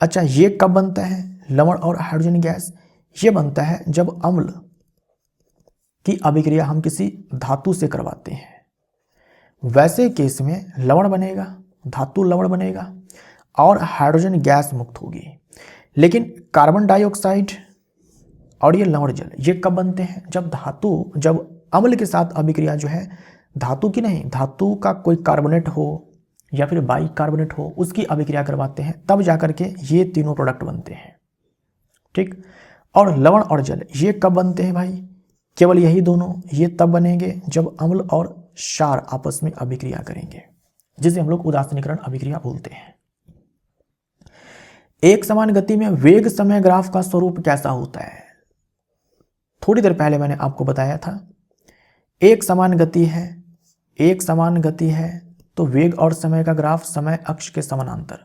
अच्छा, ये कब बनता है लवण और हाइड्रोजन गैस? ये बनता है जब अम्ल की अभिक्रिया हम किसी धातु से करवाते हैं। वैसे केस में लवण बनेगा, धातु लवण बनेगा और हाइड्रोजन गैस मुक्त होगी। लेकिन कार्बन डाइऑक्साइड और ये लवण जल ये कब बनते हैं? जब अम्ल के साथ अभिक्रिया जो है धातु की नहीं, धातु का कोई कार्बोनेट हो या फिर बाइकार्बोनेट हो, उसकी अभिक्रिया करवाते हैं, तब जाकर के ये तीनों प्रोडक्ट बनते हैं। ठीक। और लवण और जल ये कब बनते हैं भाई? केवल यही दोनों, ये तब बनेंगे जब अम्ल और क्षार आपस में अभिक्रिया करेंगे, जिसे हम लोग उदासीनीकरण अभिक्रिया बोलते हैं। एक समान गति में वेग समय ग्राफ का स्वरूप कैसा होता है? थोड़ी देर पहले मैंने आपको बताया था, एक समान गति है तो वेग और समय का ग्राफ समय अक्ष के समानांतर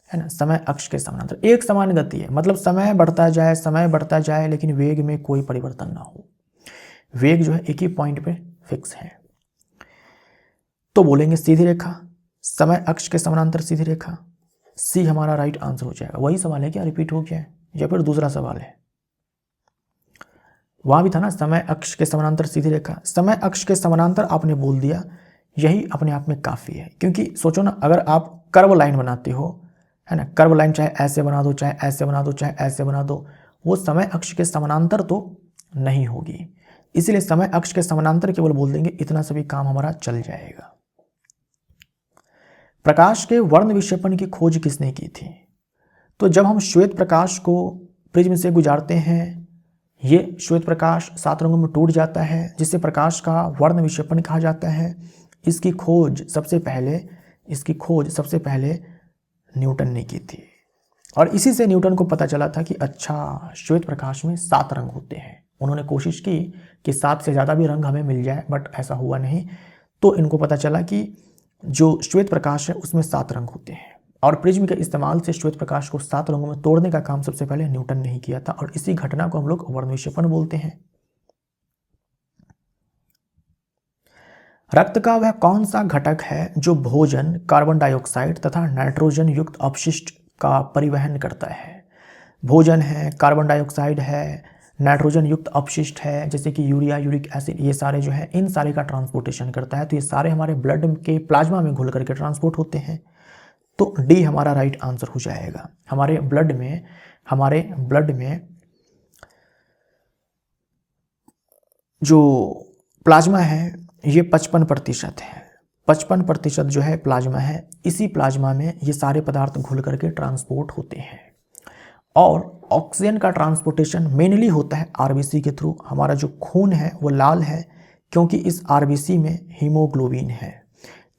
है ना, समय अक्ष के समानांतर। एक समान गति है मतलब समय बढ़ता जाए लेकिन वेग में कोई परिवर्तन ना हो, वेग जो है एक ही पॉइंट पे फिक्स है, तो बोलेंगे सीधी रेखा, समय अक्ष के समानांतर सीधी रेखा। सी हमारा राइट आंसर हो जाएगा। वही सवाल है क्या, रिपीट हो गया या फिर दूसरा सवाल है? वहां भी था ना, समय अक्ष के समानांतर सीधी रेखा। समय अक्ष के समानांतर आपने बोल दिया, यही अपने आप में काफी है। क्योंकि सोचो ना, अगर आप कर्व लाइन बनाते हो है ना, कर्व लाइन चाहे ऐसे बना दो, चाहे ऐसे बना दो, चाहे ऐसे बना दो, वो समय अक्ष के समानांतर तो नहीं होगी। इसीलिए समय अक्ष के समानांतर केवल बोल देंगे, इतना सभी काम हमारा चल जाएगा। प्रकाश के वर्ण विक्षेपण की खोज किसने की थी? तो जब हम श्वेत प्रकाश को प्रिज्म से गुजारते हैं, ये श्वेत प्रकाश 7 रंगों में टूट जाता है, जिससे प्रकाश का वर्ण विक्षेपण कहा जाता है। इसकी खोज सबसे पहले न्यूटन ने की थी, और इसी से न्यूटन को पता चला था कि अच्छा, श्वेत प्रकाश में 7 रंग होते हैं। उन्होंने कोशिश की कि 7 से ज़्यादा भी रंग हमें मिल जाए, बट ऐसा हुआ नहीं। तो इनको पता चला कि जो श्वेत प्रकाश है उसमें 7 रंग होते हैं, और प्रिज्म के इस्तेमाल से श्वेत प्रकाश को 7 रंगों में तोड़ने का काम सबसे पहले न्यूटन ने ही किया था, और इसी घटना को हम लोग वर्ण विक्षेपण बोलते हैं। रक्त का वह कौन सा घटक है जो भोजन, कार्बन डाइऑक्साइड तथा नाइट्रोजन युक्त अपशिष्ट का परिवहन करता है? भोजन है, कार्बन डाइऑक्साइड है, नाइट्रोजन युक्त अपशिष्ट है जैसे कि यूरिया, यूरिक एसिड, ये सारे जो है इन सारे का ट्रांसपोर्टेशन करता है। तो ये सारे हमारे ब्लड के प्लाज्मा में घुल करके ट्रांसपोर्ट होते हैं। तो डी हमारा राइट आंसर हो जाएगा। हमारे ब्लड में जो प्लाज्मा है ये 55% है। 55% जो है प्लाज्मा है, इसी प्लाज्मा में ये सारे पदार्थ घुल करके ट्रांसपोर्ट होते हैं। और ऑक्सीजन का ट्रांसपोर्टेशन मेनली होता है आरबीसी के थ्रू। हमारा जो खून है वो लाल है क्योंकि इस आरबीसी में हीमोग्लोबिन है।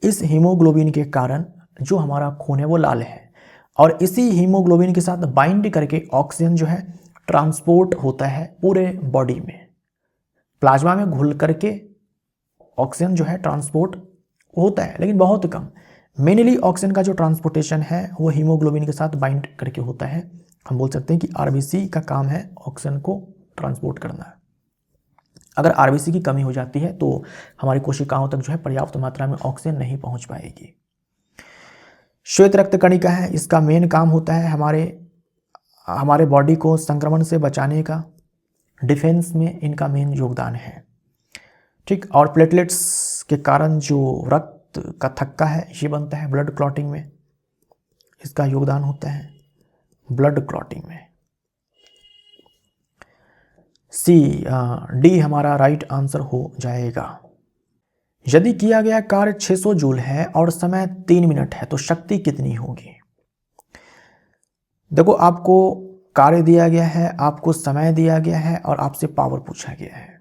इस हीमोग्लोबिन के कारण जो हमारा खून है वो लाल है, और इसी हीमोग्लोबिन के साथ बाइंड करके ऑक्सीजन जो है ट्रांसपोर्ट होता है पूरे बॉडी में। प्लाज्मा में घुल करके ऑक्सीजन जो है ट्रांसपोर्ट होता है, लेकिन बहुत कम। मेनली ऑक्सीजन का जो ट्रांसपोर्टेशन है वो हीमोग्लोबिन के साथ बाइंड करके होता है। हम बोल सकते हैं कि आरबीसी का काम है ऑक्सीजन को ट्रांसपोर्ट करना। अगर आरबीसी की कमी हो जाती है तो हमारी कोशिकाओं तक जो है पर्याप्त मात्रा में ऑक्सीजन नहीं पहुंच पाएगी। श्वेत रक्त कणिका है, इसका मेन काम होता है हमारे बॉडी को संक्रमण से बचाने का। डिफेंस में इनका मेन योगदान है, ठीक। और प्लेटलेट्स के कारण जो रक्त का थक्का है ये बनता है ब्लड क्लॉटिंग में, इसका योगदान होता है ब्लड क्लॉटिंग में। डी हमारा राइट आंसर हो जाएगा। यदि किया गया कार्य 600 जूल है और समय 3 मिनट है तो शक्ति कितनी होगी? देखो, आपको कार्य दिया गया है, आपको समय दिया गया है और आपसे पावर पूछा गया है।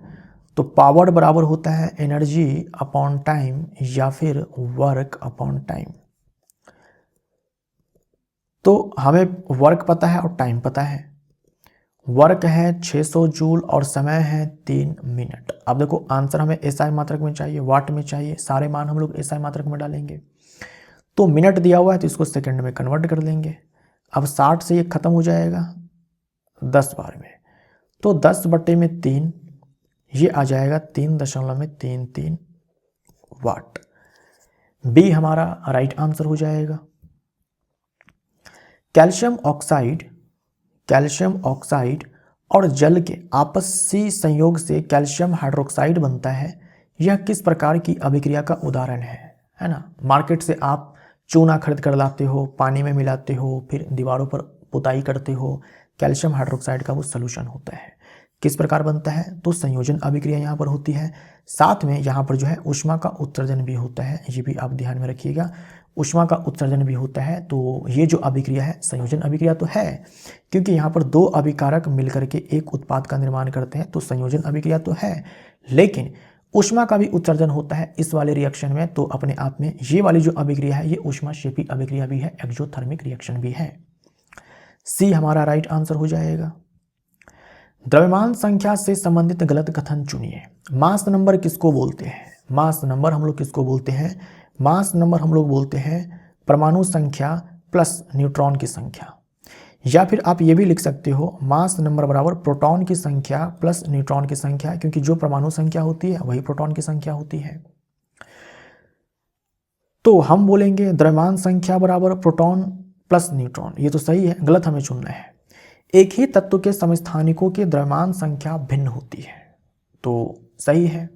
तो पावर बराबर होता है एनर्जी अपॉन टाइम या फिर वर्क अपॉन टाइम। तो हमें वर्क पता है और टाइम पता है। वर्क है 600 जूल और समय है 3 मिनट। अब देखो, आंसर हमें एसआई मात्रक में चाहिए, वाट में चाहिए, सारे मान हम लोग एसआई मात्रक में डालेंगे। तो मिनट दिया हुआ है तो इसको सेकंड में कन्वर्ट कर लेंगे। अब 60 से ये खत्म हो जाएगा 10 बार में, तो 10/3 ये आ जाएगा 3.33 वाट। बी हमारा राइट आंसर हो जाएगा। कैल्शियम ऑक्साइड और जल के आपसी संयोग से कैल्शियम हाइड्रोक्साइड बनता है। यह किस प्रकार की अभिक्रिया का उदाहरण है ना? मार्केट से आप चूना खरीद कर लाते हो, पानी में मिलाते हो, फिर दीवारों पर पुताई करते हो, कैल्शियम हाइड्रोक्साइड का वो सोल्यूशन होता है। किस प्रकार बनता है? तो संयोजन अभिक्रिया यहाँ पर होती है। साथ में यहाँ पर जो है ऊष्मा का उत्सर्जन भी होता है, ये भी आप ध्यान में रखिएगा। ऊष्मा का उत्सर्जन भी होता है। तो ये जो अभिक्रिया है संयोजन अभिक्रिया तो है, क्योंकि यहाँ पर 2 अभिकारक मिलकर के एक उत्पाद का निर्माण करते हैं, तो संयोजन अभिक्रिया तो है। लेकिन ऊष्मा का भी उत्सर्जन होता है इस वाले रिएक्शन में, तो अपने आप में ये वाली जो अभिक्रिया है ये ऊष्माक्षेपी अभिक्रिया भी है, एक्सोथर्मिक रिएक्शन भी है। सी हमारा राइट आंसर हो जाएगा। द्रव्यमान संख्या से संबंधित गलत कथन चुनिए। मास नंबर किसको बोलते हैं? मास नंबर हम लोग किसको बोलते हैं? मास नंबर हम लोग बोलते हैं परमाणु संख्या प्लस न्यूट्रॉन की संख्या। या फिर आप ये भी लिख सकते हो मास नंबर बराबर प्रोटॉन की संख्या प्लस न्यूट्रॉन की संख्या, क्योंकि जो परमाणु संख्या होती है वही प्रोटॉन की संख्या होती है। तो हम बोलेंगे द्रव्यमान संख्या बराबर प्रोटॉन प्लस न्यूट्रॉन। ये तो सही है, गलत हमें चुनना है। एक ही तत्व के समस्थानिकों की द्रव्यमान संख्या भिन्न होती है, तो सही है।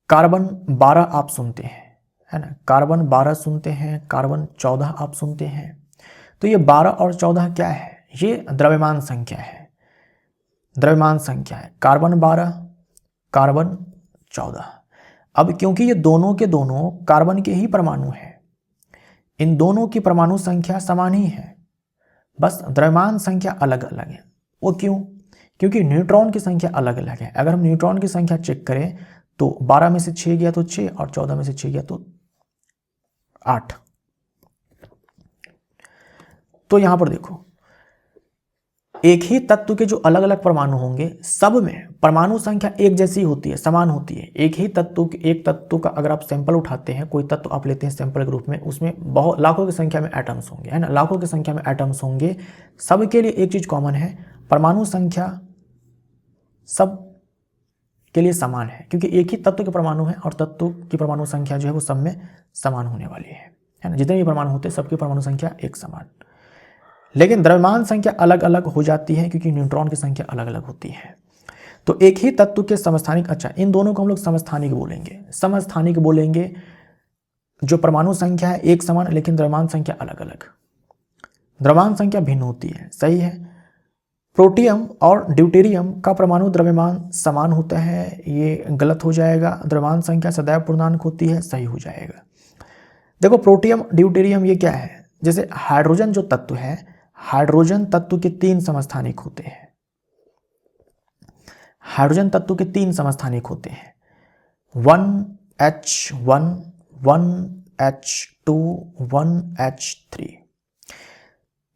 कार्बन 12 आप सुनते हैं, है ना? कार्बन 12 सुनते हैं, कार्बन 14 आप सुनते हैं। तो ये 12 और 14 क्या है? ये द्रव्यमान संख्या है, द्रव्यमान संख्या है। Carbon 12, carbon 14। अब क्योंकि ये दोनों के दोनों कार्बन के ही परमाणु हैं, इन दोनों की परमाणु संख्या समान ही है, बस द्रव्यमान संख्या अलग अलग है। वो क्यों? क्योंकि न्यूट्रॉन की संख्या अलग अलग है। अगर हम न्यूट्रॉन की संख्या चेक करें तो 12 में से 6 गया तो 6 और 14 में से 6 गया तो 8। तो यहां पर देखो, एक ही तत्व के जो अलग अलग परमाणु होंगे सब में परमाणु संख्या एक जैसी होती है, समान होती है। एक ही तत्व का अगर आप सैंपल उठाते हैं, कोई तत्व आप लेते हैं सैंपल के रूप में, उसमें बहुत लाखों की संख्या में एटम्स होंगे, है ना? लाखों की संख्या में एटम्स होंगे। सबके लिए एक चीज कॉमन है, परमाणु संख्या सब के लिए समान है, क्योंकि एक ही तत्व के परमाणु है और तत्व की परमाणु संख्या जो है वो सब में समान होने वाली है ना? जितने भी परमाणु होते हैं सबकी परमाणु संख्या एक समान। लेकिन द्रव्यमान संख्या अलग अलग हो जाती है क्योंकि न्यूट्रॉन की संख्या अलग अलग होती है। तो एक ही तत्व के समस्थानिक, अच्छा इन दोनों को हम लोग समस्थानिक बोलेंगे। समस्थानिक बोलेंगे जो परमाणु संख्या है एक समान लेकिन द्रव्यमान संख्या अलग अलग, द्रव्यमान संख्या भिन्न होती है, सही है। प्रोटियम और ड्यूटेरियम का परमाणु द्रव्यमान समान होता है, ये गलत हो जाएगा। द्रव्यमान संख्या सदैव पूर्णांक होती है, सही हो जाएगा। देखो प्रोटियम ड्यूटेरियम ये क्या है? जैसे हाइड्रोजन जो तत्व है, हाइड्रोजन तत्व के 3 समस्थानिक होते हैं। हाइड्रोजन तत्व के 3 समस्थानिक होते हैं, 1H1, 1H2, 1H3।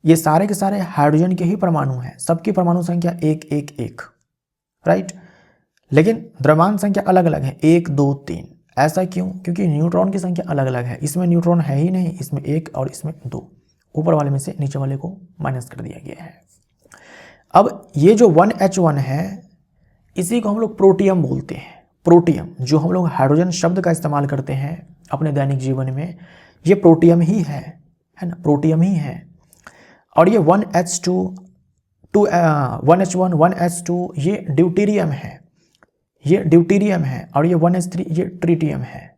ये सारे के सारे हाइड्रोजन के ही परमाणु हैं, सबकी परमाणु संख्या 1 1 1, राइट। लेकिन द्रव्यमान संख्या अलग अलग है, 1 2 3। ऐसा क्यों? क्योंकि न्यूट्रॉन की संख्या अलग अलग है। इसमें न्यूट्रॉन है ही नहीं, इसमें 1 और इसमें 2। ऊपर वाले में से नीचे वाले को माइनस कर दिया गया है। अब ये जो 1H1 है, इसी को हम लोग प्रोटियम बोलते हैं। प्रोटियम, जो हम लोग हाइड्रोजन शब्द का इस्तेमाल करते हैं अपने दैनिक जीवन में, ये प्रोटियम ही है ना, प्रोटियम ही है। और ये 1H1 1H2 ये ड्यूटेरियम है, ये ड्यूटेरियम है। और ये 1H3 ये ट्रिटियम है,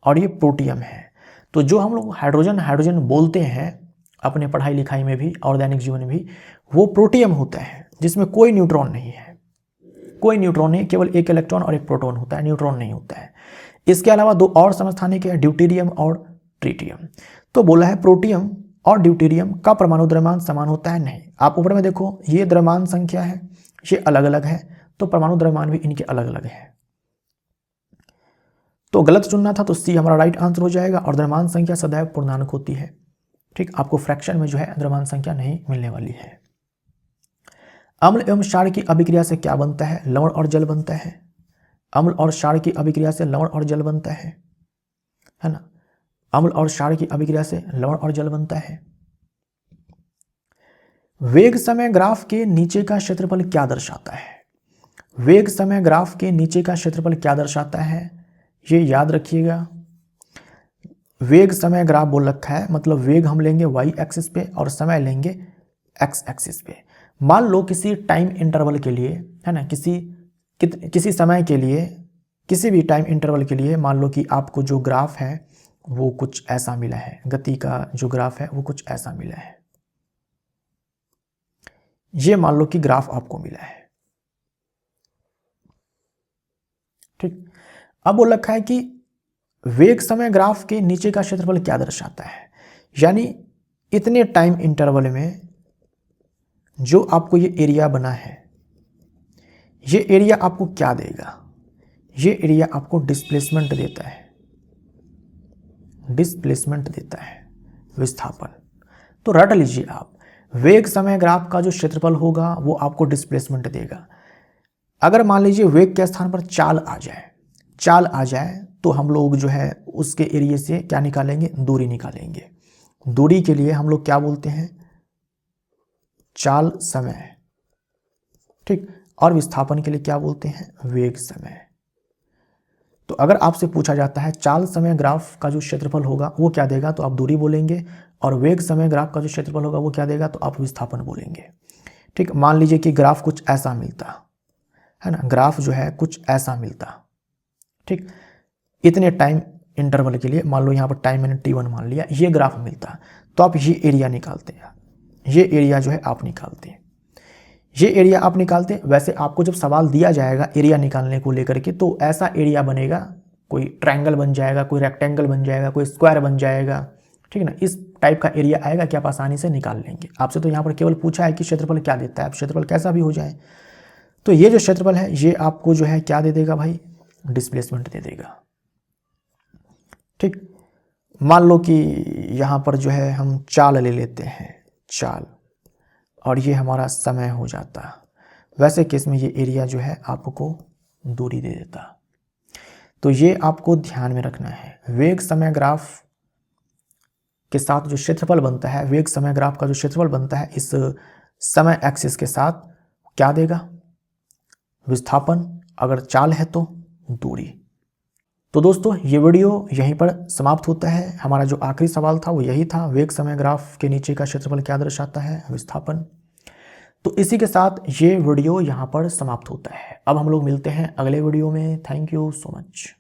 और ये प्रोटियम है। तो जो हम लोग हाइड्रोजन बोलते हैं अपने पढ़ाई लिखाई में भी और दैनिक जीवन में भी, वो प्रोटियम होता है, जिसमें कोई न्यूट्रॉन नहीं है, कोई न्यूट्रॉन नहीं, केवल एक इलेक्ट्रॉन और एक प्रोटॉन होता है, न्यूट्रॉन नहीं होता है। इसके अलावा 2 और समस्थानिक है, ड्यूटेरियम और ट्रिटियम। तो बोला है प्रोटियम और ड्यूटेरियम का परमाणु द्रव्यमान समान होता है, नहीं। आप ऊपर में देखो, ये द्रव्यमान संख्या है, ये अलग अलग है, तो परमाणु द्रव्यमान भी इनके अलग अलग है। तो गलत चुनना था, तो सी हमारा राइट आंसर हो जाएगा। और द्रव्यमान संख्या सदैव पूर्णांक होती है, ठीक। आपको फ्रैक्शन में जो है द्रव्यमान संख्या नहीं मिलने वाली है। अम्ल एवं क्षार की अभिक्रिया से क्या बनता है? लवण और जल बनता है। अम्ल और क्षार की अभिक्रिया से लवण और जल बनता है ना। अम्ल और क्षार की अभिक्रिया से लवण और जल बनता है। वेग समय ग्राफ के नीचे का क्षेत्रफल क्या दर्शाता है? वेग समय ग्राफ के नीचे का क्षेत्रफल क्या दर्शाता है? ये याद रखिएगा। वेग समय ग्राफ बोल रखा है, मतलब वेग हम लेंगे y एक्सिस पे और समय लेंगे x एक्सिस पे। मान लो किसी टाइम इंटरवल के लिए, है ना, किसी समय के लिए, किसी भी टाइम इंटरवल के लिए मान लो कि आपको जो ग्राफ है वो कुछ ऐसा मिला है, गति का जो ग्राफ है वो कुछ ऐसा मिला है। ये मान लो कि ग्राफ आपको मिला है, ठीक। अब बोल रखा है कि वेग समय ग्राफ के नीचे का क्षेत्रफल क्या दर्शाता है, यानी इतने टाइम इंटरवल में जो आपको ये एरिया बना है, ये एरिया आपको क्या देगा? ये एरिया आपको डिस्प्लेसमेंट देता है, डिस्प्लेसमेंट देता है, विस्थापन। तो रट लीजिए आप, वेग समय ग्राफ का जो क्षेत्रफल होगा वो आपको डिस्प्लेसमेंट देगा। अगर मान लीजिए वेग के स्थान पर चाल आ जाए, तो हम लोग जो है उसके एरिया से क्या निकालेंगे? दूरी निकालेंगे। दूरी के लिए हम लोग क्या बोलते हैं? चाल समय, ठीक। और विस्थापन के लिए क्या बोलते हैं? वेग समय। तो अगर आपसे पूछा जाता है चाल समय ग्राफ का जो क्षेत्रफल होगा वो क्या देगा, तो आप दूरी बोलेंगे। और वेग समय ग्राफ का जो क्षेत्रफल होगा वो क्या देगा, तो आप विस्थापन बोलेंगे, ठीक। मान लीजिए कि ग्राफ कुछ ऐसा मिलता है ना, ग्राफ जो है कुछ ऐसा मिलता, ठीक। इतने टाइम इंटरवल के लिए, मान लो यहाँ पर टाइम मैंने t1 मान लिया, ये ग्राफ मिलता, तो आप ये एरिया निकालते हैं। ये एरिया जो है आप निकालते हैं, ये एरिया आप निकालते हैं। वैसे आपको जब सवाल दिया जाएगा एरिया निकालने को लेकर के, तो ऐसा एरिया बनेगा, कोई ट्रायंगल बन जाएगा, कोई रेक्टेंगल बन जाएगा, कोई स्क्वायर बन जाएगा, ठीक है ना। इस टाइप का एरिया आएगा कि आप आसानी से निकाल लेंगे। आपसे तो यहाँ पर केवल पूछा है कि क्षेत्रफल क्या देता है, क्षेत्रफल कैसा भी हो जाए। तो ये जो क्षेत्रफल है ये आपको जो है क्या दे देगा भाई? डिस्प्लेसमेंट दे देगा, ठीक। मान लो कि यहाँ पर जो है हम चाल ले लेते हैं, चाल, और ये हमारा समय हो जाता। वैसे केस में ये एरिया जो है आपको दूरी दे देता। तो ये आपको ध्यान में रखना है। वेग समय ग्राफ के साथ जो क्षेत्रफल बनता है, वेग समय ग्राफ का जो क्षेत्रफल बनता है, इस समय एक्सिस के साथ क्या देगा? विस्थापन। अगर चाल है तो दूरी। तो दोस्तों ये वीडियो यहीं पर समाप्त होता है। हमारा जो आखिरी सवाल था वो यही था, वेग समय ग्राफ के नीचे का क्षेत्रफल क्या दर्शाता है? विस्थापन। तो इसी के साथ ये वीडियो यहाँ पर समाप्त होता है। अब हम लोग मिलते हैं अगले वीडियो में। Thank you so much.